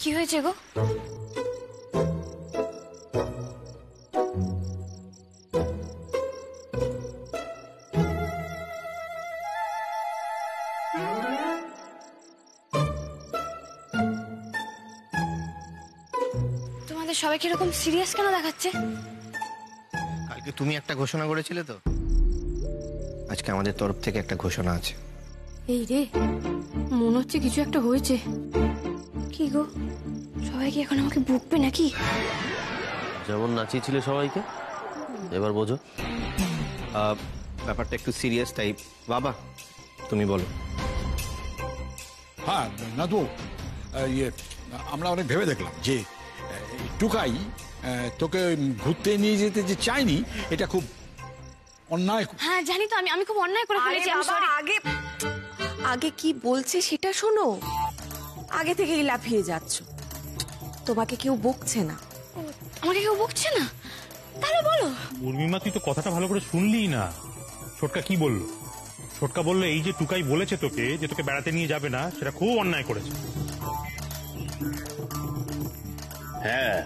কি হয়েছে গো? তোমাদের সবাইকে এরকম সিরিয়াস কেন দেখাচ্ছে? কালকে তুমি একটা ঘোষণা করেছিলে তো, আজকে আমাদের তরফ থেকে একটা ঘোষণা আছে। এই রে, মনে হচ্ছে কিছু একটা হয়েছে। কি গো, সবাই কি এখন আমাকে বকবে নাকি? যেমন নাচিয়েছিলে সবাইকে, এবার বোঝো। ব্যাপারটা একটু সিরিয়াস টাইপ। বাবা তুমি বলো। হ্যাঁ নাদু, আমরা অনেক ভেবে দেখলাম যে টুকাই তোকে ঘুরতে নিয়ে যেতে যে চাইনি, এটা খুব অন্যায়। হ্যাঁ জানি তো, আমি খুব অন্যায় করে ফেলেছি। আগে কি বলছে সেটা শোনো। আগে থেকেই লাফিয়ে যাচ্ছ। তোমাকে কেউ বকছে না। আমাকে কেউ বকছে না? তাহলে বলো। উর্মিমা, তুই তো কথাটা ভালো করে শুনলিই না। ছোটকা কি বললো? ছোটকা বললো এই যে টুকাই বলেছে তোকে যে তোকে বেড়াতে নিয়ে যাবে না, সেটা খুব অন্যায় করেছে। হ্যাঁ,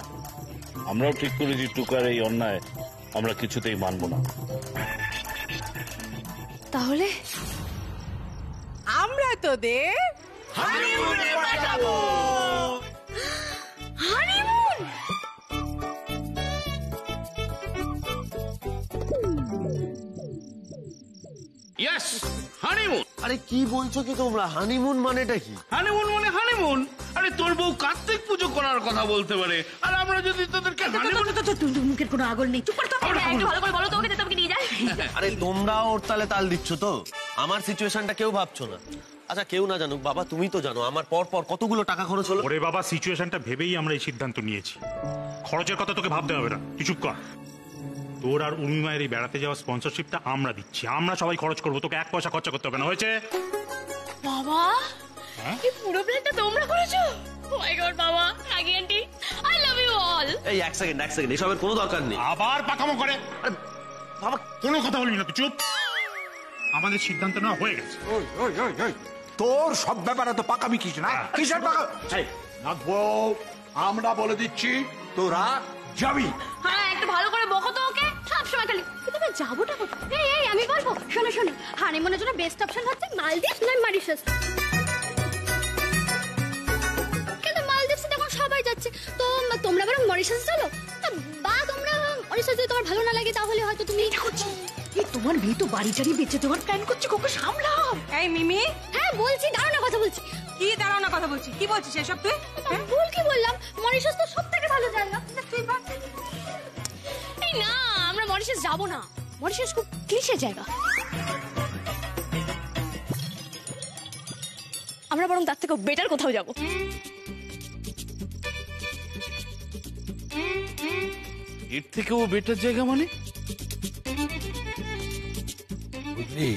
আমরাও ঠিক করেছি টুকার এই অন্যায় আমরা কিছুতেই মানব না। তাহলে আমরা তোদের হানিমুন! Yes, honeymoon. আরে কি বলছো কি তোমরা? হানিমুন মানেটা কি? হানিমুন মানে হানিমুন। আরে তোর বউ কার্তিক পুজো করার কথা বলতে পারে, আর আমরা যদি তোদেরকে হানিমুন। মুখের কোনো আগল নেই, চুপ করে তো। একটু ভালো করে বলো তো, ওকে নিয়ে যায়। আরে তোমরাও ওর তালে তাল দিচ্ছ তো। আমার সিচুয়েশনটা কেউ ভাবছো না। আচ্ছা কেউ না জানুক, বাবা তুমি তো জানো আমার পর পর কতগুলো টাকা খরচ হলো। ওরে বাবা, সিচুয়েশনটা ভেবেই আমরা এই সিদ্ধান্ত নিয়েছি। খরচের কথা তোকে ভাবতে হবে না, তুই চুপ কর। তোর আর উর্মিমায়ের এই বেড়াতে যাওয়া স্পন্সরশিপটা আমরা দিচ্ছি, আমরা সবাই খরচ করবো, তোকে এক পয়সা খরচা করতে হবে না। হয়েছে? বাবা, এই পুরো প্ল্যানটা তোমরা করেছো? ও মাই গড বাবা, Nagi aunty, I love you all. এই এক সেকেন্ড, এসবের কোনো দরকার নেই। আবার পাকামো করে। বাবা কোনো কথা বলবি না, তুই চুপ। আমাদের সিদ্ধান্ত নেওয়া হয়ে গেছে। তোর সব ব্যাপারে তো পাকামি কিছু না। কিসের পাকা? নাদবো, আমরা বলে দিচ্ছি তোরা যাবি। হ্যাঁ, একটু ভালো করে বকো তো ওকে। সবসময় খালি তুমি যাবোটা কোথায়? এই আমি বলবো, শোনো শোনো, হানিমুনের জন্য বেস্ট অপশন হচ্ছে মালদ্বীপ নয় মরিশাস। কিন্তু মালদ্বীপসে এখন সবাই যাচ্ছে, তো তোমরা বরং মরিশাস চলো। বা তোমরা মরিশাস যদি তোমার ভালো না লাগে তাহলে হয়তো তুমি তোমার মেয়ে তো বাড়ি টাড়ি বেঁচে দেওয়ার প্ল্যান করছে, কোকে সামলাও। এই মিমি। হ্যাঁ বলছি, দাঁড়াও না, কথা বলছি। কি দাঁড়াও না কথা বলছি? কি বলছিস এসব তুই? ভুল কি বললাম? মরিশাস তো সব থেকে ভালো জায়গা। এই না, আমরা মরিশাস যাব না। মরিশাস খুব ক্লিশে জায়গা। আমরা বরং তার থেকে বেটার কোথাও যাব। এর থেকেও বেটার জায়গা মানে? বুঝলি,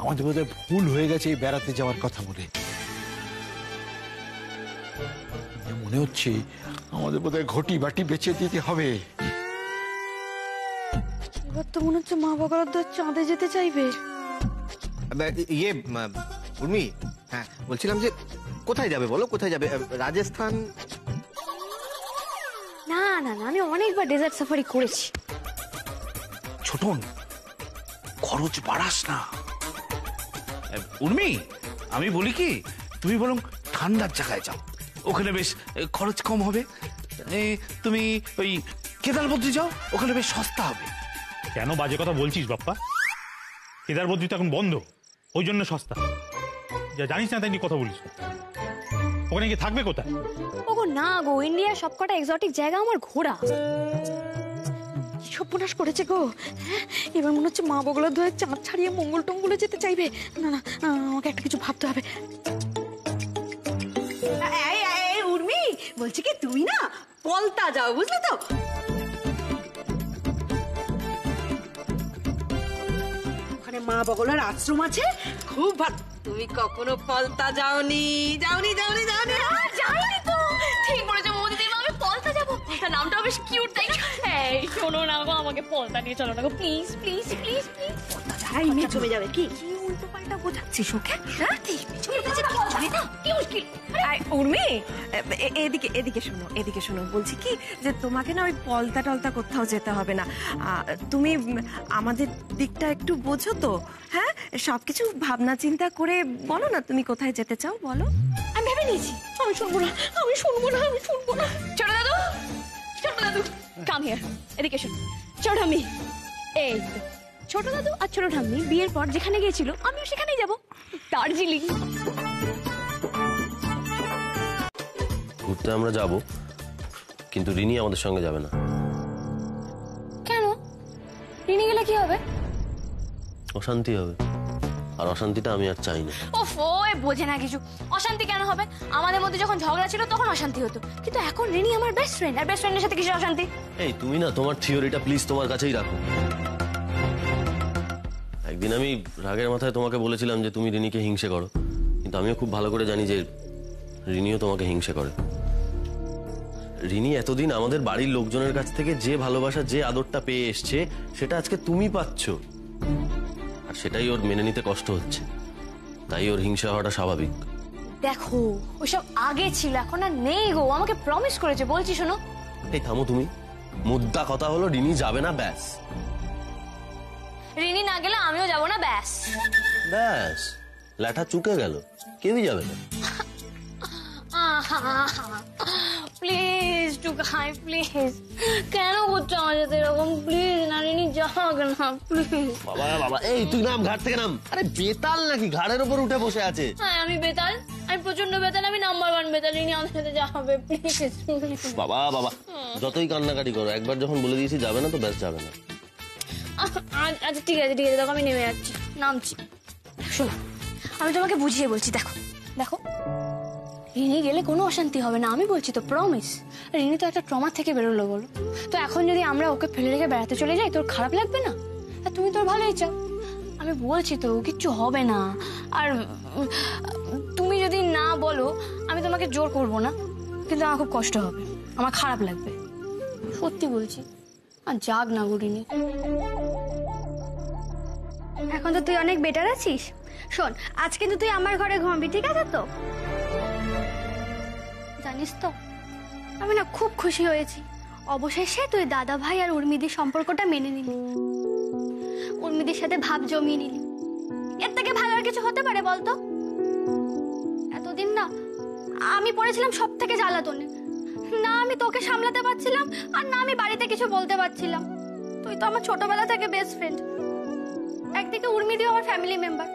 আমাদের বোধহয় ভুল হয়ে গেছে এই বেড়াতে যাওয়ার কথা বলে। মনে হচ্ছে আমাদের বোধহয় ঘটি বাটি বেচে দিতে হবে। এবার তো মনে হচ্ছে মা বগরদ্দ চাঁদে যেতে চাইবে। ইয়ে উর্মি, হ্যাঁ বলছিলাম যে কোথায় যাবে বলো, কোথায় যাবে? রাজস্থান? না না না, আমি অনেকবার ডেজার্ট সাফারি করেছি। ছোটন, খরচ বাড়াস না। উর্মি, আমি বলি কি, তুমি বরং ঠান্ডার জায়গায় যাও, ওখানে বেশ খরচ কম হবে। তুমি ওই কেদারবদ্রী যাও, ওখানে বেশ সস্তা হবে। কেন বাজে কথা বলছিস বাপ্পা? কেদারবদ্রী তো এখন বন্ধ, ওই জন্য সস্তা। যা জানিস না তাই নিয়ে কথা বলিস। ওখানে গিয়ে থাকবে কোথায়? ওগো না গো, ইন্ডিয়ার সবকটা এক্সোটিক জায়গা আমার ঘোরা। সর্বনাশ করেছে গো। এবার মনে হচ্ছে মা বগলার ধরে চাঁদ ছাড়িয়ে মঙ্গল টঙ্গলে যেতে চাইবে। না না, আমাকে একটা কিছু ভাবতে হবে। উর্মি বলছি কি, তুমি না পলতা যাও, বুঝলে তো? ওখানে মা বগলার আশ্রম আছে, খুব ভালো। তুমি কখনো পলতা যাওনি? যাওনি যাওনি যাওনি? যাইনি তো। ঠিক বলেছো মোদিদি, আমি পলতা যাবো। পলতা নামটাও বেশ কিউট, তাই না? এই শোনো না গো, আমাকে পলতা নিয়ে চলো না গো, please please please please. Palta যাই মেয়ে চলে যাবে কি? কি উল্টো পাল্টা বোঝাচ্ছিস ওকে? হ্যাঁ, কি মুশকিল? উর্মি, এদিকে এদিকে শোনো, এদিকে শোনো। বলছি কি যে তোমাকে না ওই পলতা টলতা কোথাও যেতে হবে না। তুমি আমাদের দিকটা একটু বোঝো তো, হ্যাঁ? সবকিছু ভাবনা চিন্তা করে বলো না তুমি কোথায় যেতে চাও, বলো। আমি ভেবে নিয়েছি, আমি শুনবো না, আমি শুনবো না, আমি শুনবো না। ছোট দাদু, ছোট দাদু, কাম হিয়ার, এদিকে শোন। ছোট ঠাম্মি, এই তো ছোট দাদু আর ছোট ঠাম্মি বিয়ের পর যেখানে গিয়েছিল আমিও সেখানেই যাব, দার্জিলিং। ঘুরতে আমরা যাব, কিন্তু রিনি আমাদের সঙ্গে যাবে না। কেন? রিনি গেলে কি হবে? অশান্তি হবে, আর অশান্তিটা আমি আর চাই না। ওফো, এ বোঝে না কিছু। অশান্তি কেন হবে? আমাদের মধ্যে যখন ঝগড়া ছিল তখন অশান্তি হতো, কিন্তু এখন রিনি আমার বেস্ট ফ্রেন্ড, আর বেস্ট ফ্রেন্ডের সাথে কিসের অশান্তি? এই তুমি না তোমার থিওরিটা প্লিজ তোমার কাছেই রাখো। একদিন আমি রাগের মাথায় তোমাকে বলেছিলাম যে তুমি রিনিকে হিংসে করো, কিন্তু আমিও খুব ভালো করে জানি যে রিনিও তোমাকে হিংসে করে। রিনি এতদিন আমাদের বাড়ির লোকজনের কাছ থেকে যে ভালোবাসা, যে আদরটা পেয়ে এসছে, সেটা আজকে তুমি পাচ্ছ, আর সেটাই ওর মেনে নিতে কষ্ট হচ্ছে। তাই ওর হিংসা হওয়াটা স্বাভাবিক। দেখো, ওইসব আগে ছিল, এখন আর নেই গো। আমাকে প্রমিস করেছে, বলছি শোনো। এই থামো তুমি। মুদ্রা কথা হলো রিনি যাবে না, ব্যাস। রিনি না গেলে আমিও যাব না, ব্যাস। ব্যাস, ল্যাঠা চুকে গেল, কেউই যাবে না। Please Tukai, please. কেন করছো আমার সাথে এরকম? প্লিজ না, রিনি যাক না, প্লিজ। বাবা বাবা, এই তুই নাম, ঘাট থেকে নাম। আরে বেতাল নাকি ঘাড়ের উপর উঠে বসে আছে? হ্যাঁ, আমি বেতাল, আমি প্রচন্ড বেতাল, আমি নাম্বার 1 বেতাল। রিনি আমাদের সাথে যা হবে, প্লিজ। বাবা বাবা, যতই কান্নাকাটি করো, একবার যখন বলে দিয়েছি যাবে না, তো ব্যাস যাবে না। আচ্ছা ঠিক আছে, ঠিক আছে, দেখো আমি নেমে যাচ্ছি, নামছি। শোনো, আমি তোমাকে বুঝিয়ে বলছি, দেখো দেখো, রিনি গেলে কোনো অশান্তি হবে না, আমি বলছি তো, প্রমিস। রিনি তো একটা ট্রমা থেকে বেরোলো, বলো তো। এখন যদি আমরা ওকে ফেলে রেখে বেড়াতে চলে যাই, তোর খারাপ লাগবে না? আর তুমি তোর ভালোই চাও, আমি বলছি তো, কিচ্ছু হবে না। আর তুমি যদি না বলো, আমি তোমাকে জোর করবো না, কিন্তু আমার খুব কষ্ট হবে, আমার খারাপ লাগবে, সত্যি বলছি। আর যাক না গো রিনি। এখন তো তুই অনেক বেটার আছিস। শোন, আজ কিন্তু তুই আমার ঘরে ঘুমাবি, ঠিক আছে তো? জানিস তো, আমি না খুব খুশি হয়েছি, অবশেষে তুই দাদা ভাই আর উর্মিদির সম্পর্কটা মেনে নিলি, উর্মিদির সাথে ভাব জমিয়ে নিলি। এর থেকে ভালো আর কিছু হতে পারে বলতো? এতদিন না আমি পড়েছিলাম সব থেকে জ্বালাতনে, না আমি তোকে সামলাতে পারছিলাম, আর না আমি বাড়িতে কিছু বলতে পারছিলাম। তুই তো আমার ছোটবেলা থেকে বেস্ট ফ্রেন্ড, একদিকে উর্মিদিও আমার ফ্যামিলি মেম্বার,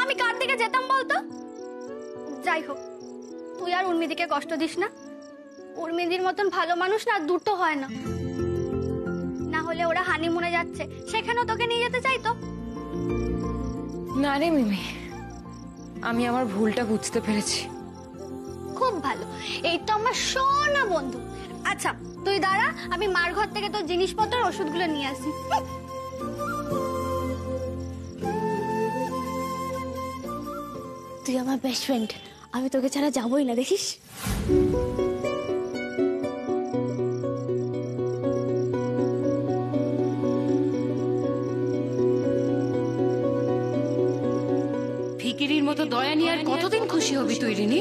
আমি কার দিকে যেতাম বলতো? যাই হোক, তুই আর উর্মিদিকে কষ্ট দিস না। উর্মিদির মতন ভালো মানুষ না দুটো হয় না। না হলে ওরা হানিমুনে যাচ্ছে, সেখানেও তোকে নিয়ে যেতে চাইতো। না রে মিমি, আমি আমার ভুলটা বুঝতে পেরেছি। খুব ভালো, এই তো আমার সোনা বন্ধু। আচ্ছা তুই দাঁড়া, আমি মার ঘর থেকে তোর জিনিসপত্র ওষুধগুলো নিয়ে আসি। তুই আমার বেস্ট ফ্রেন্ড, আমি তোকে ছাড়া যাবোই না, দেখিস। ফিকিরির মতো দয়া নিয়ে আর কতদিন খুশি হবি তুই রিনি?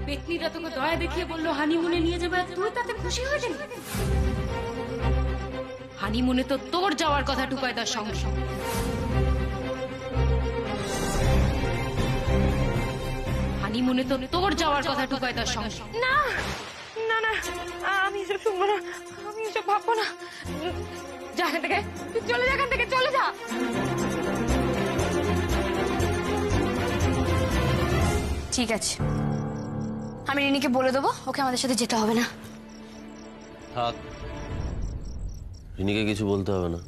পেতনিরা তোকে দয়া দেখিয়ে বললো হানিমুনে নিয়ে যাবে, আর তুই তাতে খুশি হয়ে যাবি? হানিমুনে তো তোর যাওয়ার কথা টুকাইদার সঙ্গে সঙ্গে। হানিমুনে তো তোর যাওয়ার কথা টুকাইদার সঙ্গে সঙ্গে। না না না, আমি এসব শুনবো না, আমি এসব ভাববো না। যা এখান থেকে, তুই চলে যা, এখান থেকে চলে যা। ঠিক আছে, আমি রিনিকে বলে দেবো ওকে আমাদের সাথে যেতে হবে না। থাক, রিনিকে কিছু বলতে হবে না।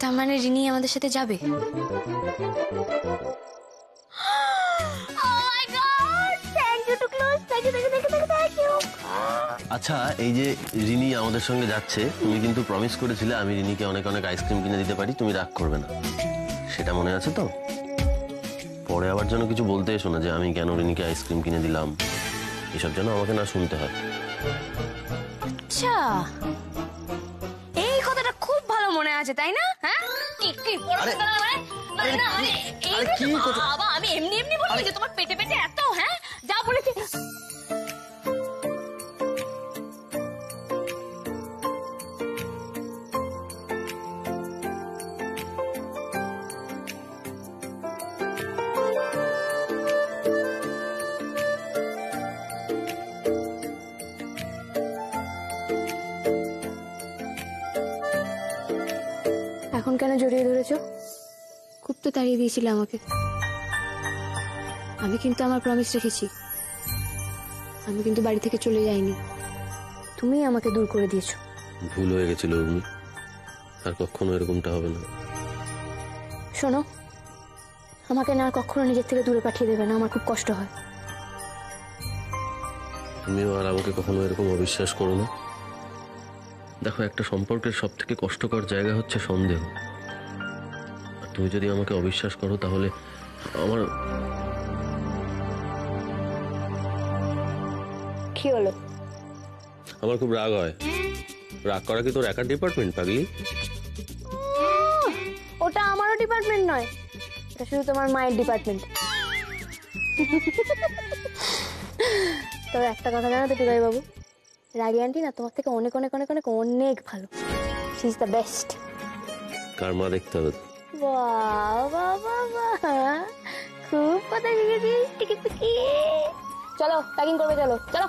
তার মানে রিনি আমাদের সাথে যাবে? আচ্ছা, এই যে রিনি আমাদের সঙ্গে যাচ্ছে, তুমি কিন্তু প্রমিস করেছিলে আমি রিনিকে অনেক অনেক আইসক্রিম কিনে দিতে পারি, তুমি রাগ করবে না, সেটা মনে আছে তো? পরে আবার যেন কিছু বলতে এসো না যে আমি কেন রিনিকে আইসক্রিম কিনে দিলাম, এসব যেন আমাকে না শুনতে হয়। আচ্ছা, এই কথাটা খুব ভালো মনে আছে, তাই না? হ্যাঁ, কি না মানে এই আরে কি কথা? বাবা আমি এমনি এমনি বলবো যে তোমার পেটে পেটে এত হ্যাঁ যা বলেছি এখন কেন জড়িয়ে ধরেছো? খুব তো তাড়িয়ে দিয়েছিলে আমাকে। আমি কিন্তু আমার প্রমিস রেখেছি। আমি কিন্তু বাড়ি থেকে চলে যাইনি, তুমি আমাকে দূর করে দিয়েছো। ভুল হয়ে গেছিল উর্মি, আর কখনো এরকমটা হবে না। শোনো, আমাকে না আর কখনো নিজের থেকে দূরে পাঠিয়ে দেবে না, আমার খুব কষ্ট হয়। তুমিও আর আমাকে কখনো এরকম অবিশ্বাস করো না। দেখো, একটা সম্পর্কের সব থেকে কষ্টকর জায়গা হচ্ছে সন্দেহ। আর তুমি যদি আমাকে অবিশ্বাস করো তাহলে আমার কি হলো? আমার খুব রাগ হয়। রাগ করা কি তোর একার ডিপার্টমেন্ট পাগলি? ওটা আমারও ডিপার্টমেন্ট নয়, এটা শুধু তোমার মায়ের ডিপার্টমেন্ট। তবে একটা কথা জানো তো টুকাই বাবু, রাগি আন্টি না তোমার থেকে অনেক অনেক অনেক অনেক অনেক ভালো। She is the best. কার মা দেখতে হবে? বাহ বাহ বাহ বাহ, খুব কথা শিখেছিস টিকি পিকি। চলো প্যাকিং করবে, চলো চলো।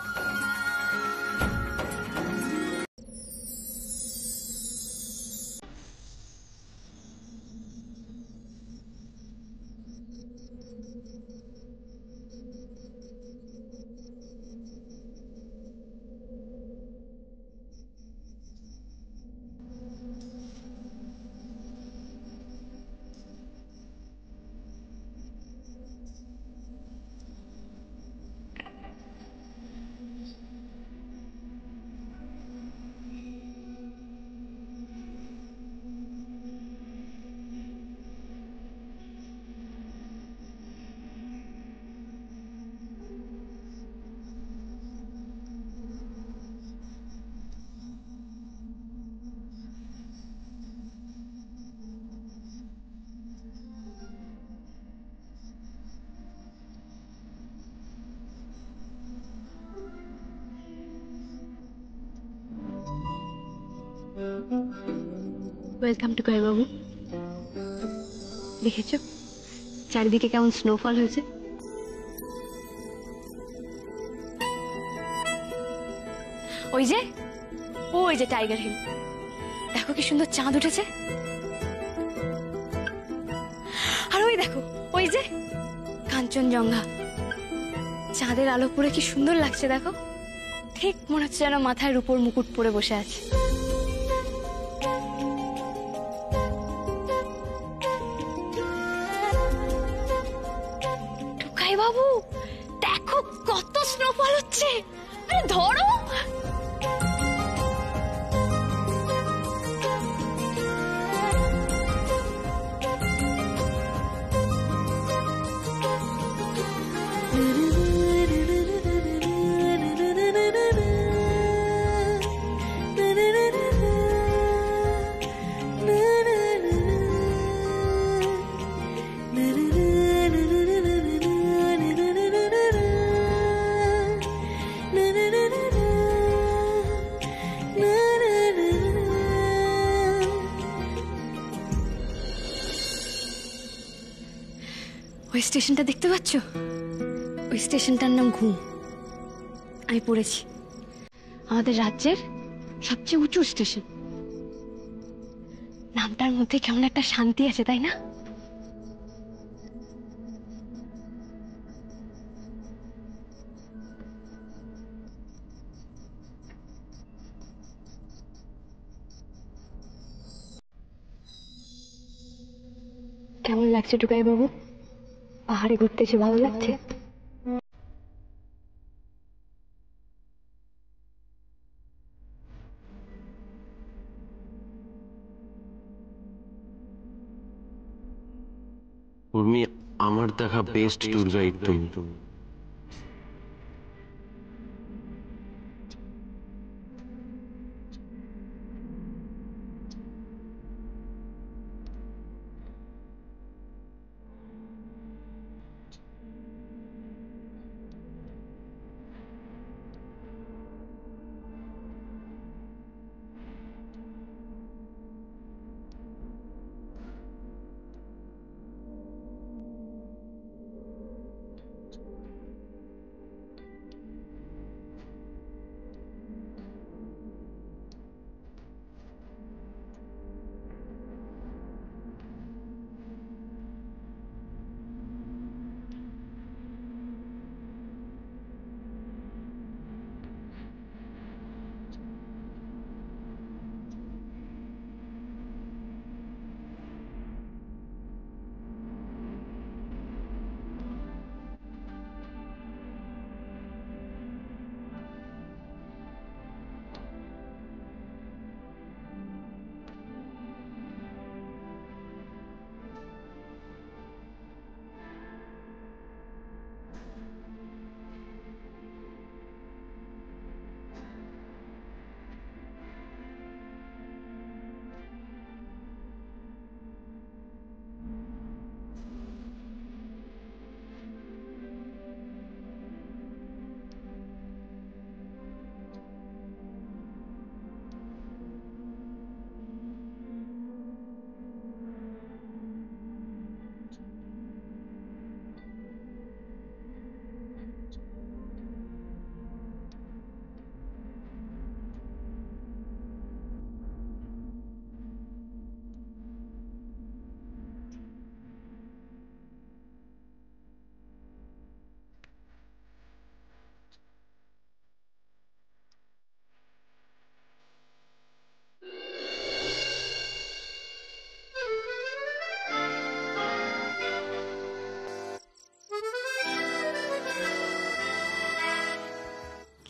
ওয়েলকাম টু কাই বাবু। দেখেছো চারিদিকে কেমন স্নোফল হয়েছে? ওই যে টাইগার হিল, দেখো কি সুন্দর চাঁদ উঠেছে। আর ওই দেখো ওই যে কাঞ্চনজঙ্ঘা, চাঁদের আলো পড়ে কি সুন্দর লাগছে দেখো। ঠিক মনে হচ্ছে যেন মাথায় রূপোর মুকুট পরে বসে আছে। টুকাই বাবু দেখো কত স্নোফল হচ্ছে, আরে ধরো। ওই স্টেশনটা দেখতে পাচ্ছ? ওই স্টেশনটার নাম ঘুম। আমি পড়েছি আমাদের রাজ্যের সবচেয়ে উঁচু স্টেশন। নামটার মধ্যে কেমন একটা শান্তি আছে, তাই না? কেমন লাগছে টুকাই বাবু? পাহাড়ে ঘুরতে এসে ভালো লাগছে? উর্মি, আমার দেখা বেস্ট ট্যুর গাইড তুমি।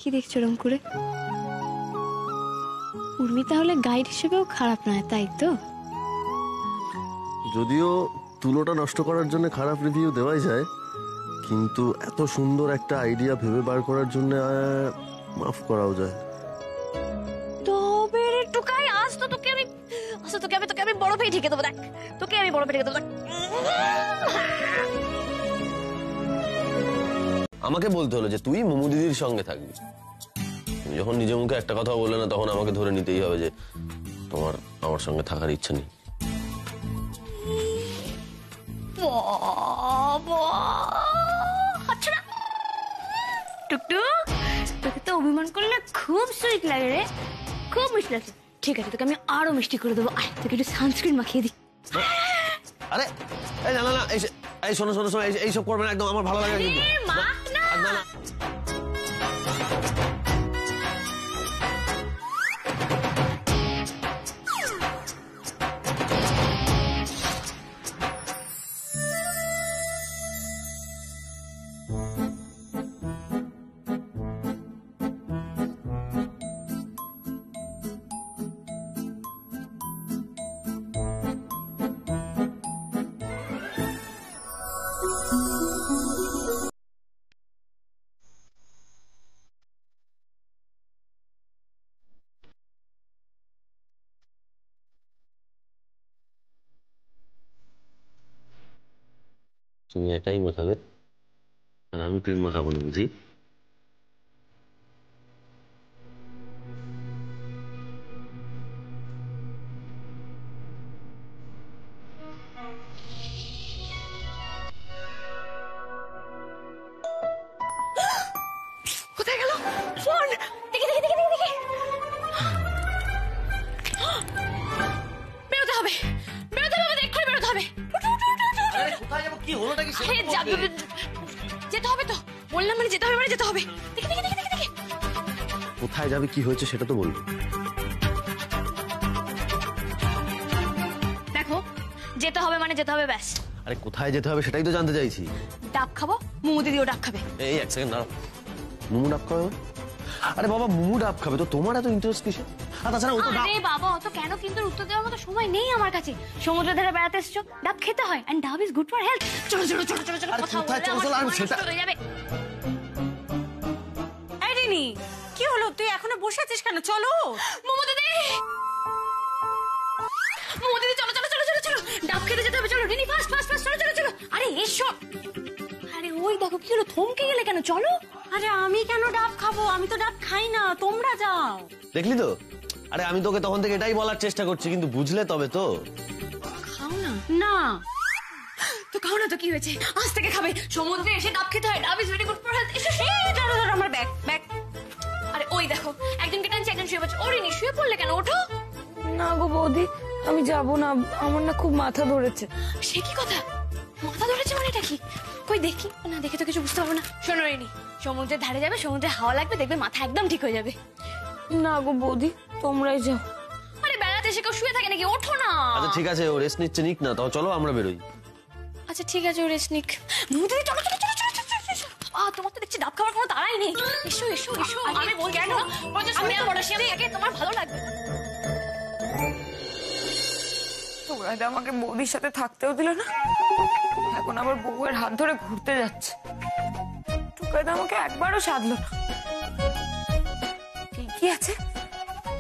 কি দেখছো রকম করে? উর্মি তাহলে গাইড হিসেবেও খারাপ নয়, তাই তো? যদিও তুলোটা নষ্ট করার জন্য খারাপ রিভিউ দেওয়াই যায়, কিন্তু এত সুন্দর একটা আইডিয়া ভেবে বার করার জন্য মাফ করাও যায়। তবে রে টুকাই, আজ তো তোকে আমি বরফে ঢেকে দেবো। দেখ, তোকে আমি বরফে ঢেকে দেবো। আমাকে বলতে হলো যে তুই মোমো দিদির সঙ্গে থাকবি। তুমি যখন নিজের মুখে একটা কথা বললে না, তখন আমাকে ধরে নিতেই হবে যে তোমার আমার সঙ্গে থাকার ইচ্ছা নেই। টুকটুক, তোকে তো অভিমান করলে খুব সুইট লাগে রে, খুব মিষ্টি লাগছে। ঠিক আছে, তোকে আমি আরো মিষ্টি করে দেবো। আয়, তোকে একটু সানস্ক্রিন মাখিয়ে দিই। আরে এই না না না, এই শোনো শোনো শোনো, এইসব করবে না একদম, আমার ভালো লাগে কিন্তু। মাখ না। না না, তুমি এটাই মাখাবে আর আমি ক্রিম মাখাবো না, বুঝি? কোথায় গেল ফোন? দেখি দেখি দেখি দেখি। বেরোতে হবে, বেরোতে হবে, এক্ষুনি বেরোতে হবে। কোথায় যাবো, কি হলোটা কি? যেতে হবে তো, বললাম মানে যেতে হবে, মানে যেতে হবে। দেখি দেখি দেখি দেখি। কোথায় যাবে, কি হয়েছে সেটা তো বলবো। দেখো, যেতে হবে মানে যেতে হবে, ব্যাস। আরে কোথায় যেতে হবে সেটাই তো জানতে চাইছি। ডাব খাবো, মোমো দিদিও ডাব খাবে। এই এক সেকেন্ড দাঁড়াও, মোমো ডাব খাবে? আরে বাবা, মোমো ডাব খাবে তো তোমার এত ইন্টারেস্ট কিসে? আর তাছাড়া ও তো ডাব। আরে বাবা, অত কেন কিন্তু উত্তর দেওয়ার মতো সময় নেই আমার কাছে। সমুদ্রের ধারে বেড়াতে এসেছো, ডাব খেতে হয়, এন্ড ডাব ইজ গুড ফর হেলথ। চলো চলো চলো চলো চলো, আরে কথা কোথায় বললে চলো, আমার চলো, আমি সময় সেটা- নষ্ট হয়ে যাবে। এই রিনি, কি হলো? তুই এখনো বসে আছিস কেন? চলো। মোমো দিদি, মোমো দিদি, চলো চলো চলো চলো চলো, ডাব খেতে যেতে হবে। চলো রিনি, ফাস্ট ফাস্ট ফাস্ট, চলো চলো চলো। আরে এসো। আরে ওই দেখো, কি হলো, থমকে গেলে কেন? চলো। আরে আমি কেন ডাব খাবো? আমি তো ডাব খাই না, তোমরা যাও। দেখলি তো? আরে আমি তোকে তখন থেকে এটাই বলার চেষ্টা করছি, কিন্তু বুঝলে তবে তো। খাও না। না, তো খাও না তো, কি হয়েছে? আজ থেকে খাবে। সমুদ্রে এসে ডাব খেতে হয়, ডাব is very good for health. এসো। ধরো ধরো আমার ব্যাগ ব্যাগ। আরে ওই দেখো, একজনকে টানছে, একজন শুয়ে পড়ছে। ওরে নি, শুয়ে পড়লে কেন? ওঠো। না গো বৌদি, আমি যাব না, আমার না খুব মাথা ধরেছে। সে কি কথা? মাথা ধরেছে মানে এটা কি? কই দেখি না, দেখে তো কিছু বুঝতে পারবো না। শোনো রেনি, সমুদ্রের ধারে যাবে, সমুদ্রে হাওয়া লাগবে, দেখবে মাথা একদম ঠিক হয়ে যাবে। না গো বৌদি, তোমরাই যাও। আরে বেড়াতে এসে কেউ শুয়ে থাকে নাকি? ওঠো না। আচ্ছা ঠিক আছে, ও রেস্ট নিচ্ছে, নিক না, তাও চলো আমরা বেরোই। আচ্ছা ঠিক আছে, ও রেস্ট নিক। মুদি, চলো চলো চলো চলো চলো চলো। তোমার তো দেখছি ডাব খাওয়ার কোনো তাড়াই নেই। এসো এসো এসো। আমি বল কেন? সোডিয়াম পটাশিয়াম থাকে, তোমার ভালো লাগবে। তোমরা আমাকে বৌদির সাথে থাকতেও দিল না, এখন আবার বউয়ের হাত ধরে ঘুরতে যাচ্ছে। টুকাইদা আমাকে একবারও সাধলো না। ঠিকই আছে,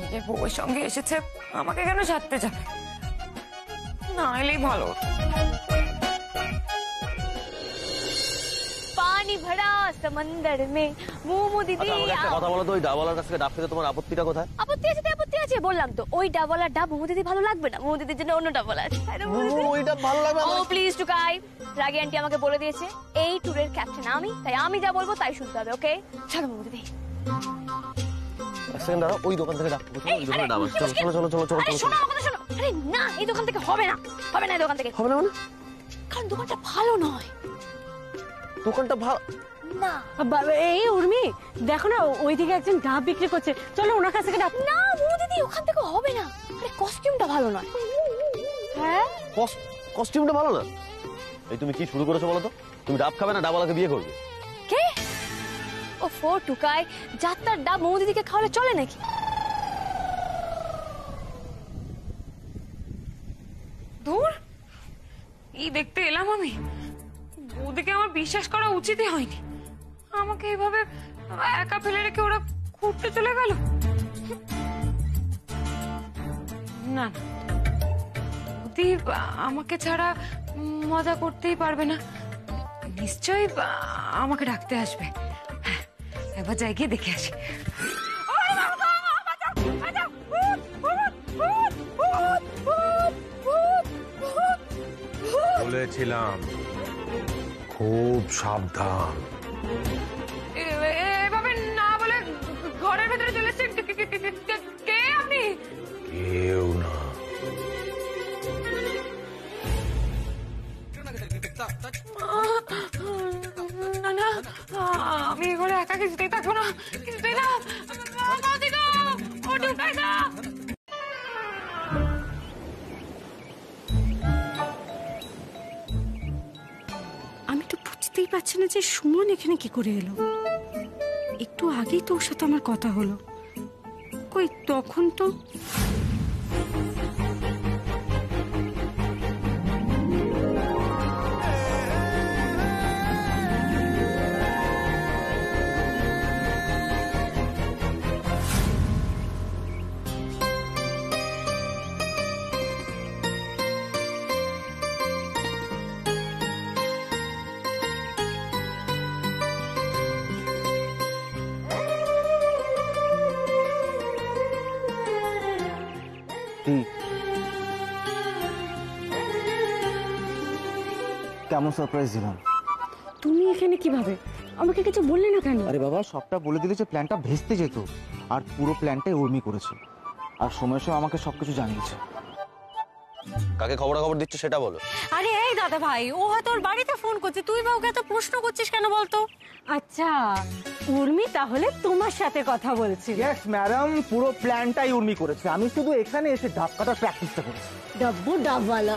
নিজের বউয়ের সঙ্গে এসেছে, আমাকে কেন সাধতে যাবে? না এলেই ভালো। পানি ভরা সমুদ্র মে মোমো দিদি। আচ্ছা, আমাকে একটা কথা বলো তো, ওই ডাবওয়ালার কাছ থেকে ডাব খেতে তোমার আপত্তিটা কোথায়? আপত্তি আছে তো আপত্তি আছে, বললাম তো। ওই ডাবওয়ালার ডাব মোমো দিদি ভালো লাগবে না, মোমো দিদির জন্য অন্য ডাবওয়ালা আছে। ওই ডাব ভালো লাগবে ও আমার। প্লিজ টুকাই, রাগি আন্টি আমাকে বলে দিয়েছে এই ট্যুরের ক্যাপ্টেন আমি, তাই আমি যা বলবো তাই শুনতে হবে। ওকে চলো মোমো দিদি। এক সেকেন্ড দাঁড়াও, ওই দোকান থেকে ডাব খাবো, চলো, ওই দোকানে ডাব আছে। চলো চলো চলো চলো চলো আরে চলো। শোনো আমার কথা শোনো। আরে না, এই দোকান থেকে হবে না, হবে না এই দোকান থেকে। হবে না মানে? কারণ দোকানটা ভালো নয়। দোকানটা ভালো না এই উর্মি, দেখো না ওইদিকে একজন ডাব বিক্রি করছে, চলো ওনার কাছ থেকে ডাব। না মোমো দিদি, ওখান থেকে হবে না। আরে কস্টিউমটা ভালো নয়। হ্যাঁ, কস্টিউমটা ভালো না? এই তুমি কি শুরু করেছো বলো তো? তুমি ডাব খাবে না ডাবওয়ালাকে বিয়ে করবে? কে? ও ফো টুকায়, যাত্রার ডাব মৌদিদিকে খাওয়ালে চলে নাকি? দূর, এই দেখতে এলাম আমি। ওদিকে আমার বিশ্বাস করা উচিতই হয়নি। আমাকে এইভাবে একা ফেলে রেখে ওরা ঘুরতে চলে গেল। না, ওদি আমাকে ছাড়া মজা করতেই পারবে না, নিশ্চয়ই আমাকে ডাকতে আসবে। হ্যাঁ, একবার যাই গিয়ে দেখে আসি। বলেছিলাম খুব সাবধান। এভাবে না বলে ঘরের ভেতরে চলে এসেছেন। কে আপনি? কেউ না। না না, আমি ঘরে একা কিছুতেই থাকবো না, কিছুতেই না। আমি তো বুঝতেই পারছি না যে সুমন এখানে কি করে এলো। একটু আগেই তো ওর সাথে আমার কথা হলো, কই তখন তো। কেমন সারপ্রাইজ দিলাম? তুমি এখানে কিভাবে? আমাকে কিছু বললে না কেন? আরে বাবা, সবটা বলে দিলে যে প্ল্যানটা ভেস্তে যেত, আর পুরো প্ল্যানটাই উর্মি করেছে, আর সময় সময় আমাকে সবকিছু জানিয়েছে। কাকে খবরাখবর দিচ্ছ সেটা বলো। আরে এই দাদা ভাই, ও হয়তো ওর বাড়িতে ফোন করছে, তুই বা ওকে এত প্রশ্ন করছিস কেন বলতো? আচ্ছা, উর্মি তাহলে তোমার সাথে কথা বলছি? ইয়েস ম্যাডাম, পুরো প্ল্যানটাই উর্মি করেছে, আমি শুধু এখানে এসে ধাক্কাটা প্র্যাকটিসটা করেছি। ডব্বু ডাবওয়ালা।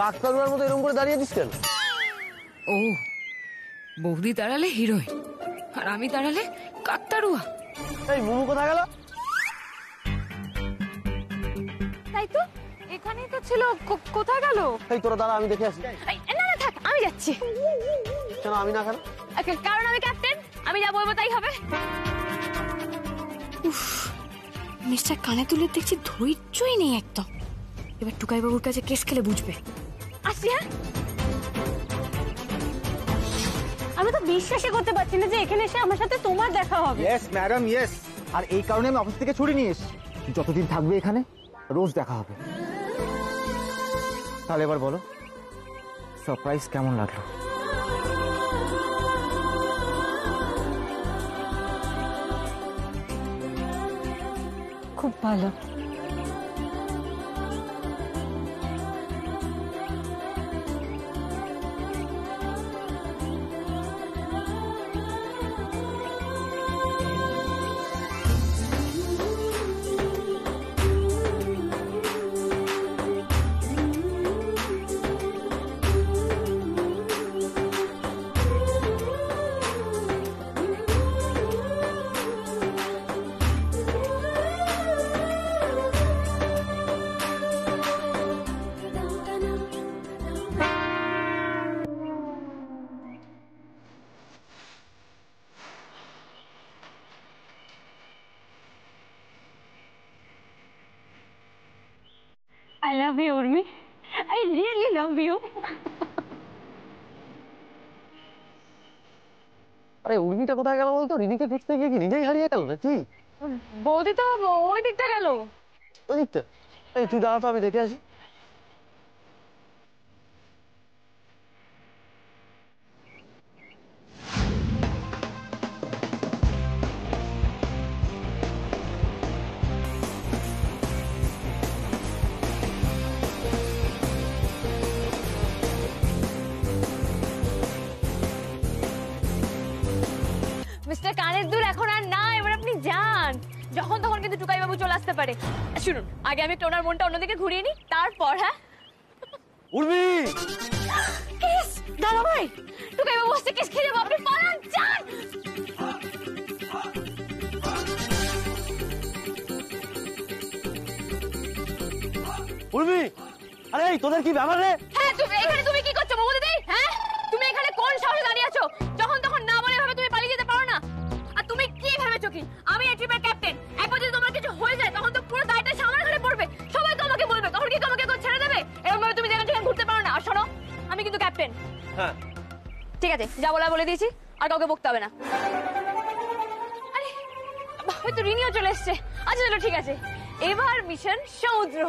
কাকতারুয়ার মতো এরকম করে দাঁড়িয়ে দিস কেন? ও, বৌদি দাঁড়ালে হিরোইন আর আমি দাঁড়ালে কাকতারুয়া। এই মোমো কোথায় গেল? তাই তো, এখানেই তো ছিল, কোথায় গেল? এই তোরা দাঁড়া, আমি দেখে আসি। না না থাক, আমি যাচ্ছি। কেন আমি না? কেন? কারণ আমি ক্যাপ্টেন, আমি যা বলবো তাই হবে। উফ, মিস্টার কানে তুলে দেখছি ধৈর্যই নেই একদম। এবার টুকাই বাবুর কাছে কেস খেলে বুঝবে। আসছি। হ্যাঁ, আমি তো বিশ্বাসই করতে পারছি না যে এখানে এসে আমার সাথে তোমার দেখা হবে। Yes madam, yes. আর এই কারণে আমি অফিস থেকে ছুটি নিয়ে এসেছি, যতদিন থাকবে এখানে রোজ দেখা হবে। তাহলে এবার বলো, সারপ্রাইজ কেমন লাগলো? খুব ভালো। I love you, Urmi. I really love you. আরে উর্মিটা কোথায় গেল বলতো? রিনিকে খুঁজতে গিয়ে কি নিজেই হারিয়ে গেল নাকি? বৌদি তো ওই দিকটা গেল। ওই দিকটা? এই তুই দাঁড়া তো, আমি দেখে আসি। মিস্টার কানের দুল এখন আর না, এবার আপনি যান। যখন তখন কিন্তু টুকাই বাবু চলে আসতে পারে। শুনুন, আগে আমি একটু ওনার মনটা অন্যদিকে ঘুরিয়ে নিই, তারপর। হ্যাঁ উর্মি! কেস দাদা ভাই, টুকাই বাবু আসছে, কেস খেয়ে যাবো, আপনি পালান, যান। উর্মি! আরে তোদের কি ব্যাপার রে? হ্যাঁ তুমি কি করছো বাবু দিদি? হ্যাঁ তুমি এখানে কোন সাহসে দাঁড়িয়ে আছো? যখন তখন না বলে ভাবে তুমি পালিয়ে যেতে পারো না? আর তুমি কি ভেবেছো কি আমি এই ট্রিপের ক্যাপ্টেন? একবার যদি তোমার কিছু হয়ে যায় তখন তো পুরো দায়টা আমার ঘাড়ে পড়বে, সবাই তো আমাকে বলবে, তখন কি তোমাকে কেউ ছেড়ে দেবে? এরকম ভাবে তুমি যেখানে সেখানে ঘুরতে পারো না। আর শোনো, আমি কিন্তু ক্যাপ্টেন। হ্যাঁ ঠিক আছে, যা বলা বলে দিয়েছি, আর কাউকে বকতে হবে না। আরে হয়তো রিনিও চলে এসছে। আচ্ছা চলো ঠিক আছে, এবার মিশন সমুদ্র।